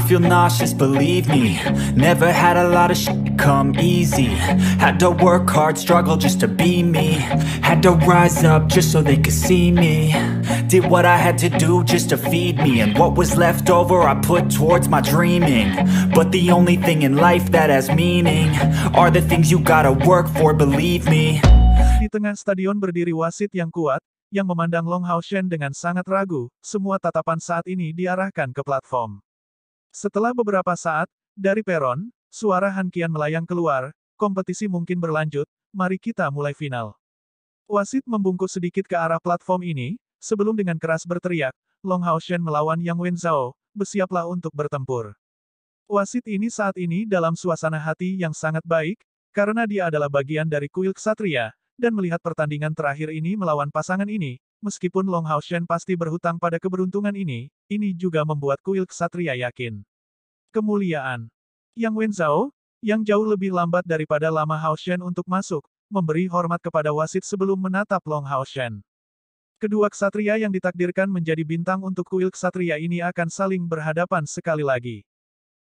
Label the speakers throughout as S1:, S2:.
S1: feel nauseous, believe me. Never had a lot of shit come easy. Had to work hard, struggle just to be me. Had to rise up just so they could see me. Did what I had to do just to feed me. And what was left over I put towards my dreaming. But the only thing in life that has meaning are the things you gotta work for, believe me.
S2: Di tengah stadion berdiri wasit yang kuat, yang memandang Long Haoshen dengan sangat ragu. Semua tatapan saat ini diarahkan ke platform. Setelah beberapa saat, dari peron, suara Han Qian melayang keluar. Kompetisi mungkin berlanjut, mari kita mulai final. Wasit membungkuk sedikit ke arah platform ini, sebelum dengan keras berteriak, Long Haoshen melawan Yang Wenzhou, bersiaplah untuk bertempur. Wasit ini saat ini dalam suasana hati yang sangat baik, karena dia adalah bagian dari kuil ksatria, dan melihat pertandingan terakhir ini melawan pasangan ini, meskipun Long Haoshen pasti berhutang pada keberuntungan ini juga membuat kuil ksatria yakin. Kemuliaan. Yang Wenzhou, yang jauh lebih lambat daripada Lama Haoshen untuk masuk, memberi hormat kepada wasit sebelum menatap Long Haoshen. Kedua ksatria yang ditakdirkan menjadi bintang untuk kuil ksatria ini akan saling berhadapan sekali lagi.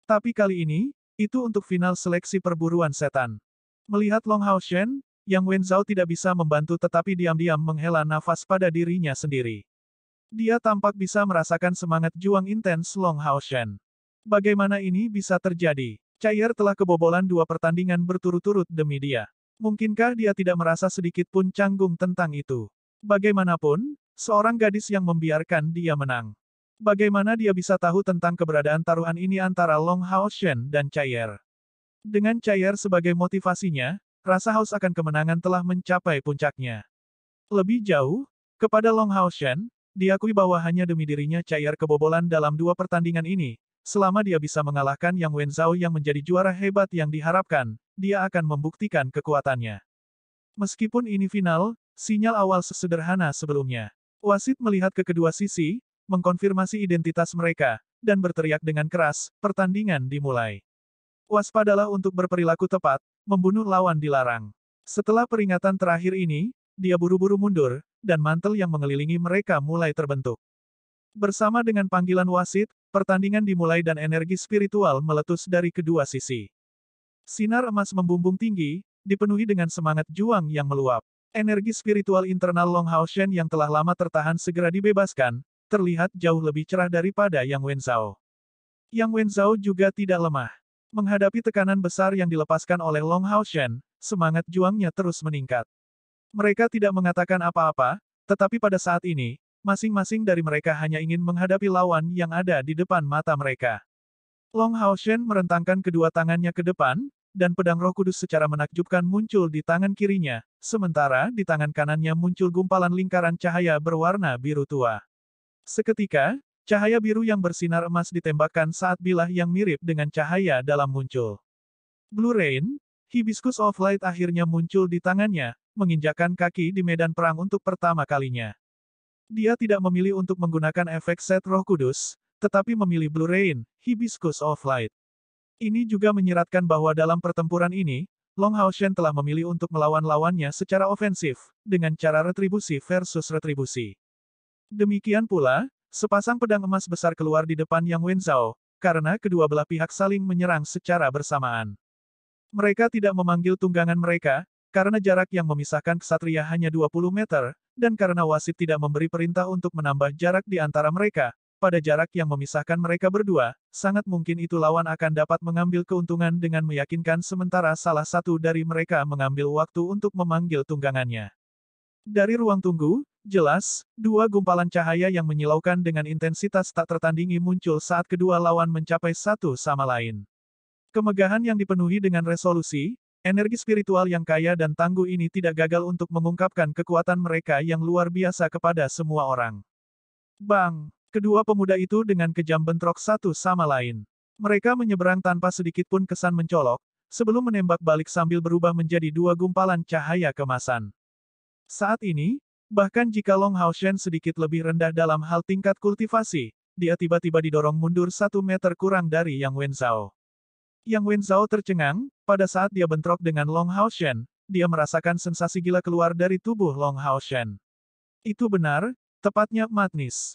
S2: Tapi kali ini, itu untuk final seleksi perburuan setan. Melihat Long Haoshen, Yang Wenzhou tidak bisa membantu tetapi diam-diam menghela nafas pada dirinya sendiri. Dia tampak bisa merasakan semangat juang intens Long Haoshen. Bagaimana ini bisa terjadi? Chaier telah kebobolan 2 pertandingan berturut-turut demi dia. Mungkinkah dia tidak merasa sedikit pun canggung tentang itu? Bagaimanapun, seorang gadis yang membiarkan dia menang. Bagaimana dia bisa tahu tentang keberadaan taruhan ini antara Long Haoshen dan Chaier? Dengan Chaier sebagai motivasinya, rasa haus akan kemenangan telah mencapai puncaknya. Lebih jauh, kepada Long Haoshen, diakui bahwa hanya demi dirinya Chaier kebobolan dalam 2 pertandingan ini. Selama dia bisa mengalahkan Yang Wenzhou yang menjadi juara hebat yang diharapkan, dia akan membuktikan kekuatannya. Meskipun ini final, sinyal awal sesederhana sebelumnya. Wasit melihat ke kedua sisi, mengkonfirmasi identitas mereka, dan berteriak dengan keras, pertandingan dimulai. Waspadalah untuk berperilaku tepat, membunuh lawan dilarang. Setelah peringatan terakhir ini, dia buru-buru mundur, dan mantel yang mengelilingi mereka mulai terbentuk. Bersama dengan panggilan wasit, pertandingan dimulai dan energi spiritual meletus dari kedua sisi. Sinar emas membumbung tinggi, dipenuhi dengan semangat juang yang meluap. Energi spiritual internal Long Haoshen yang telah lama tertahan segera dibebaskan, terlihat jauh lebih cerah daripada Yang Wenzhou. Yang Wenzhou juga tidak lemah. Menghadapi tekanan besar yang dilepaskan oleh Long Haoshen, semangat juangnya terus meningkat. Mereka tidak mengatakan apa-apa, tetapi pada saat ini, masing-masing dari mereka hanya ingin menghadapi lawan yang ada di depan mata mereka. Long Haoshen merentangkan kedua tangannya ke depan, dan pedang Roh Kudus secara menakjubkan muncul di tangan kirinya, sementara di tangan kanannya muncul gumpalan lingkaran cahaya berwarna biru tua. Seketika, cahaya biru yang bersinar emas ditembakkan saat bilah yang mirip dengan cahaya dalam muncul. Blue Rain, Hibiscus of Light akhirnya muncul di tangannya, menginjakkan kaki di medan perang untuk pertama kalinya. Dia tidak memilih untuk menggunakan efek set Roh Kudus, tetapi memilih Blue Rain, Hibiscus of Light. Ini juga menyiratkan bahwa dalam pertempuran ini, Long Haoshen telah memilih untuk melawan lawannya secara ofensif, dengan cara retribusi versus retribusi. Demikian pula, sepasang pedang emas besar keluar di depan Yang Wenzhou, karena kedua belah pihak saling menyerang secara bersamaan. Mereka tidak memanggil tunggangan mereka, karena jarak yang memisahkan ksatria hanya 20 meter, dan karena wasit tidak memberi perintah untuk menambah jarak di antara mereka, pada jarak yang memisahkan mereka berdua, sangat mungkin itu lawan akan dapat mengambil keuntungan dengan meyakinkan sementara salah satu dari mereka mengambil waktu untuk memanggil tunggangannya. Dari ruang tunggu, jelas, 2 gumpalan cahaya yang menyilaukan dengan intensitas tak tertandingi muncul saat kedua lawan mencapai satu sama lain. Kemegahan yang dipenuhi dengan resolusi, energi spiritual yang kaya dan tangguh ini tidak gagal untuk mengungkapkan kekuatan mereka yang luar biasa kepada semua orang. Bang! Kedua pemuda itu dengan kejam bentrok satu sama lain. Mereka menyeberang tanpa sedikit pun kesan mencolok, sebelum menembak balik sambil berubah menjadi 2 gumpalan cahaya kemasan. Saat ini, bahkan jika Long Haoshen sedikit lebih rendah dalam hal tingkat kultivasi, dia tiba-tiba didorong mundur 1 meter kurang dari Yang Wenzhou. Yang Wenzhou tercengang, pada saat dia bentrok dengan Long Haoshen, dia merasakan sensasi gila keluar dari tubuh Long Haoshen. Itu benar, tepatnya madness.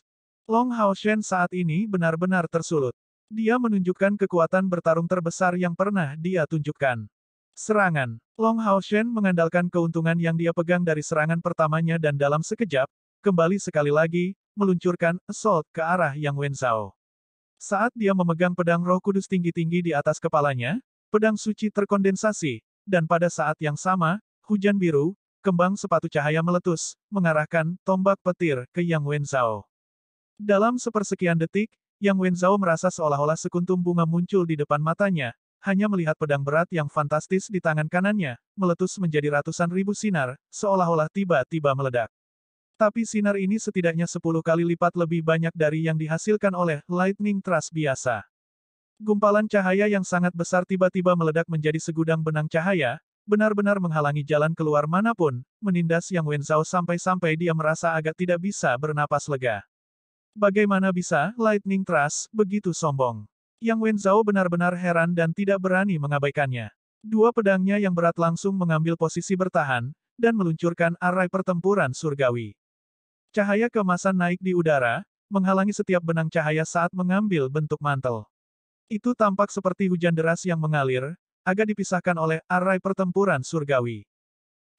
S2: Long Haoshen saat ini benar-benar tersulut. Dia menunjukkan kekuatan bertarung terbesar yang pernah dia tunjukkan. Serangan. Long Haoshen mengandalkan keuntungan yang dia pegang dari serangan pertamanya dan dalam sekejap, kembali sekali lagi, meluncurkan assault ke arah Yang Wenzhao. Saat dia memegang pedang Roh Kudus tinggi-tinggi di atas kepalanya, pedang suci terkondensasi, dan pada saat yang sama, hujan biru, kembang sepatu cahaya meletus, mengarahkan tombak petir ke Yang Wenzhao. Dalam sepersekian detik, Yang Wenzhao merasa seolah-olah sekuntum bunga muncul di depan matanya, hanya melihat pedang berat yang fantastis di tangan kanannya, meletus menjadi ratusan ribu sinar, seolah-olah tiba-tiba meledak. Tapi sinar ini setidaknya 10 kali lipat lebih banyak dari yang dihasilkan oleh lightning thrust biasa. Gumpalan cahaya yang sangat besar tiba-tiba meledak menjadi segudang benang cahaya, benar-benar menghalangi jalan keluar manapun, menindas Yang Wenzhao sampai-sampai dia merasa agak tidak bisa bernapas lega. Bagaimana bisa, Lightning Thrust, begitu sombong? Yang Wenzhao benar-benar heran dan tidak berani mengabaikannya. Dua pedangnya yang berat langsung mengambil posisi bertahan, dan meluncurkan arai pertempuran surgawi. Cahaya keemasan naik di udara, menghalangi setiap benang cahaya saat mengambil bentuk mantel. Itu tampak seperti hujan deras yang mengalir, agak dipisahkan oleh arai pertempuran surgawi.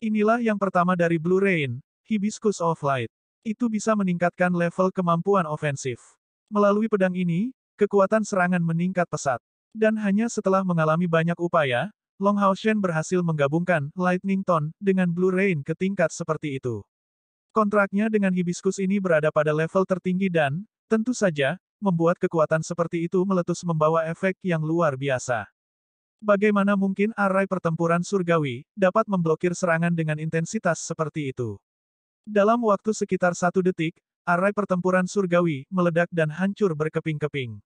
S2: Inilah yang pertama dari Blue Rain, Hibiscus of Light. Itu bisa meningkatkan level kemampuan ofensif. Melalui pedang ini, kekuatan serangan meningkat pesat. Dan hanya setelah mengalami banyak upaya, Long Haoshen berhasil menggabungkan Lightning Tone dengan Blue Rain ke tingkat seperti itu. Kontraknya dengan Hibiscus ini berada pada level tertinggi dan, tentu saja, membuat kekuatan seperti itu meletus membawa efek yang luar biasa. Bagaimana mungkin arai pertempuran surgawi dapat memblokir serangan dengan intensitas seperti itu? Dalam waktu sekitar 1 detik, arai pertempuran surgawi meledak dan hancur berkeping-keping.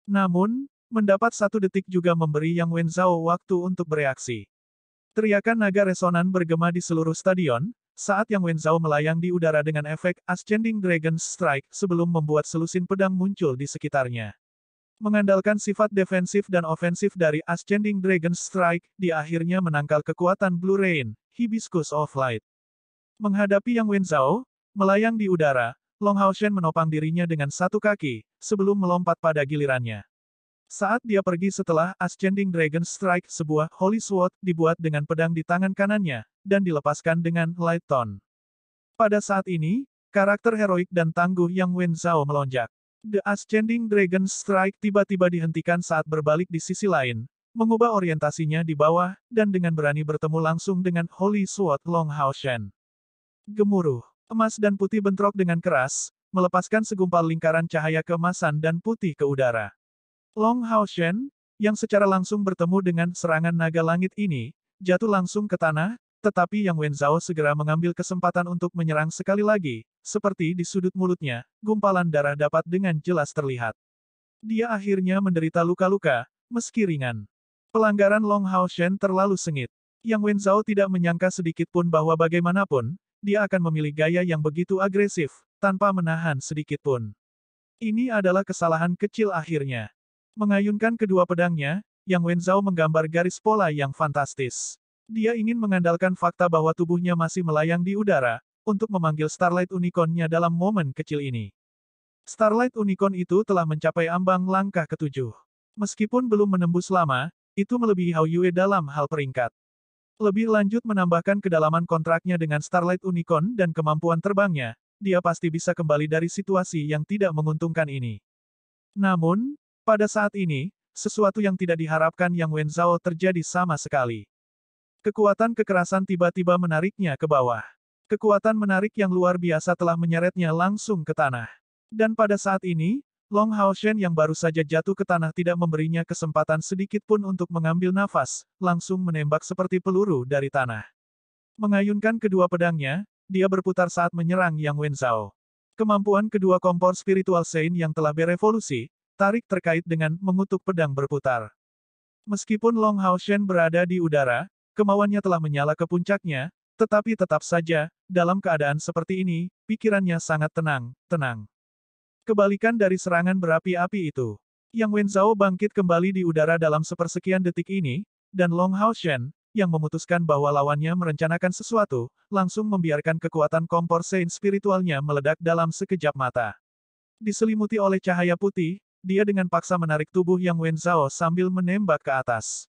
S2: Namun, mendapat 1 detik juga memberi Yang Wenzhao waktu untuk bereaksi. Teriakan naga resonan bergema di seluruh stadion, saat Yang Wenzhao melayang di udara dengan efek Ascending Dragon's Strike sebelum membuat selusin pedang muncul di sekitarnya. Mengandalkan sifat defensif dan ofensif dari Ascending Dragon's Strike, dia akhirnya menangkal kekuatan Blue Rain, Hibiscus of Light. Menghadapi Yang Wenzhao, melayang di udara, Long Haoshen menopang dirinya dengan satu kaki, sebelum melompat pada gilirannya. Saat dia pergi setelah Ascending Dragon Strike, sebuah Holy Sword dibuat dengan pedang di tangan kanannya, dan dilepaskan dengan Light Tone. Pada saat ini, karakter heroik dan tangguh Yang Wenzhao melonjak. The Ascending Dragon Strike tiba-tiba dihentikan saat berbalik di sisi lain, mengubah orientasinya di bawah, dan dengan berani bertemu langsung dengan Holy Sword Long Haoshen. Gemuruh, emas dan putih bentrok dengan keras, melepaskan segumpal lingkaran cahaya keemasan dan putih ke udara. Long Haoshen, yang secara langsung bertemu dengan serangan naga langit ini, jatuh langsung ke tanah, tetapi Yang Wenzhao segera mengambil kesempatan untuk menyerang sekali lagi, seperti di sudut mulutnya, gumpalan darah dapat dengan jelas terlihat. Dia akhirnya menderita luka-luka, meski ringan. Pelanggaran Long Haoshen terlalu sengit. Yang Wenzhao tidak menyangka sedikit pun bahwa bagaimanapun, dia akan memilih gaya yang begitu agresif, tanpa menahan sedikit pun. Ini adalah kesalahan kecil akhirnya. Mengayunkan kedua pedangnya, Yang Wenzhao menggambar garis pola yang fantastis. Dia ingin mengandalkan fakta bahwa tubuhnya masih melayang di udara, untuk memanggil Starlight Unicorn-nya dalam momen kecil ini. Starlight Unicorn itu telah mencapai ambang langkah ke-7. Meskipun belum menembus lama, itu melebihi Hao Yue dalam hal peringkat. Lebih lanjut menambahkan kedalaman kontraknya dengan Starlight Unicorn dan kemampuan terbangnya, dia pasti bisa kembali dari situasi yang tidak menguntungkan ini. Namun, pada saat ini, sesuatu yang tidak diharapkan Yang Wenzhao terjadi sama sekali. Kekuatan kekerasan tiba-tiba menariknya ke bawah. Kekuatan menarik yang luar biasa telah menyeretnya langsung ke tanah. Dan pada saat ini, Long Haoshen yang baru saja jatuh ke tanah tidak memberinya kesempatan sedikit pun untuk mengambil nafas, langsung menembak seperti peluru dari tanah. Mengayunkan kedua pedangnya, dia berputar saat menyerang Yang Wenzhao. Kemampuan kedua kompor spiritual Saint yang telah berevolusi, tarik terkait dengan mengutuk pedang berputar. Meskipun Long Haoshen berada di udara, kemauannya telah menyala ke puncaknya, tetapi tetap saja, dalam keadaan seperti ini, pikirannya sangat tenang. Kebalikan dari serangan berapi-api itu. Yang Wenzhao bangkit kembali di udara dalam sepersekian detik ini, dan Long Haoshen, yang memutuskan bahwa lawannya merencanakan sesuatu, langsung membiarkan kekuatan kompor Saint spiritualnya meledak dalam sekejap mata. Diselimuti oleh cahaya putih, dia dengan paksa menarik tubuh Yang Wenzhao sambil menembak ke atas.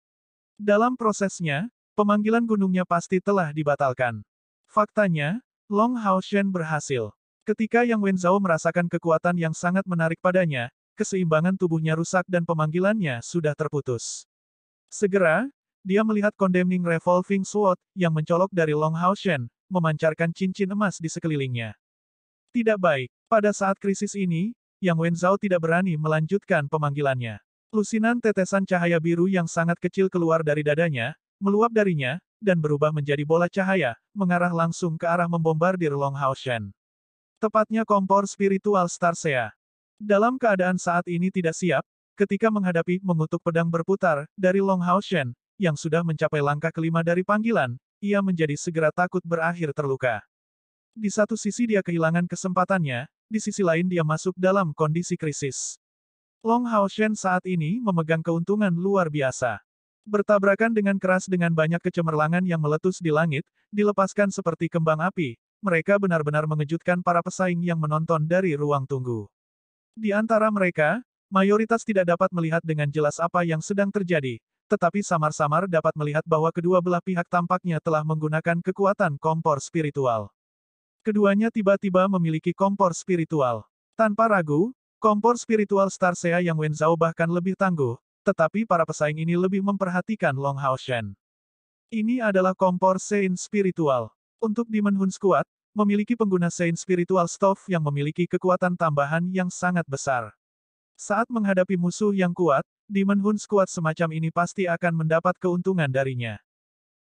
S2: Dalam prosesnya, pemanggilan gunungnya pasti telah dibatalkan. Faktanya, Long Haoshen berhasil. Ketika Yang Wenzhao merasakan kekuatan yang sangat menarik padanya, keseimbangan tubuhnya rusak dan pemanggilannya sudah terputus. Segera, dia melihat Condemning Revolving Sword yang mencolok dari Long Haoshen, memancarkan cincin emas di sekelilingnya. Tidak baik. Pada saat krisis ini, Yang Wenzhao tidak berani melanjutkan pemanggilannya. Lusinan tetesan cahaya biru yang sangat kecil keluar dari dadanya, meluap darinya, dan berubah menjadi bola cahaya, mengarah langsung ke arah membombardir Long Haoshen. Tepatnya kompor spiritual Starsea. Dalam keadaan saat ini tidak siap, ketika menghadapi mengutuk pedang berputar dari Long Haoshen, yang sudah mencapai langkah kelima dari panggilan, ia menjadi segera takut berakhir terluka. Di satu sisi dia kehilangan kesempatannya, di sisi lain dia masuk dalam kondisi krisis. Long Haoshen saat ini memegang keuntungan luar biasa. Bertabrakan dengan keras dengan banyak kecemerlangan yang meletus di langit, dilepaskan seperti kembang api, mereka benar-benar mengejutkan para pesaing yang menonton dari ruang tunggu. Di antara mereka, mayoritas tidak dapat melihat dengan jelas apa yang sedang terjadi, tetapi samar-samar dapat melihat bahwa kedua belah pihak tampaknya telah menggunakan kekuatan kompor spiritual. Keduanya tiba-tiba memiliki kompor spiritual. Tanpa ragu, kompor spiritual Starsea Yang Wenzhao bahkan lebih tangguh, tetapi para pesaing ini lebih memperhatikan Long Haoshen. Ini adalah kompor Sein spiritual. Untuk Demon Hun Squad, memiliki pengguna Sein spiritual Stove yang memiliki kekuatan tambahan yang sangat besar. Saat menghadapi musuh yang kuat, Demon Hun Squad semacam ini pasti akan mendapat keuntungan darinya.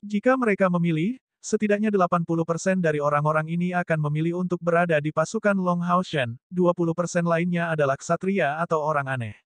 S2: Jika mereka memilih, setidaknya 80% dari orang-orang ini akan memilih untuk berada di pasukan Long Haoshen, 20% lainnya adalah ksatria atau orang aneh.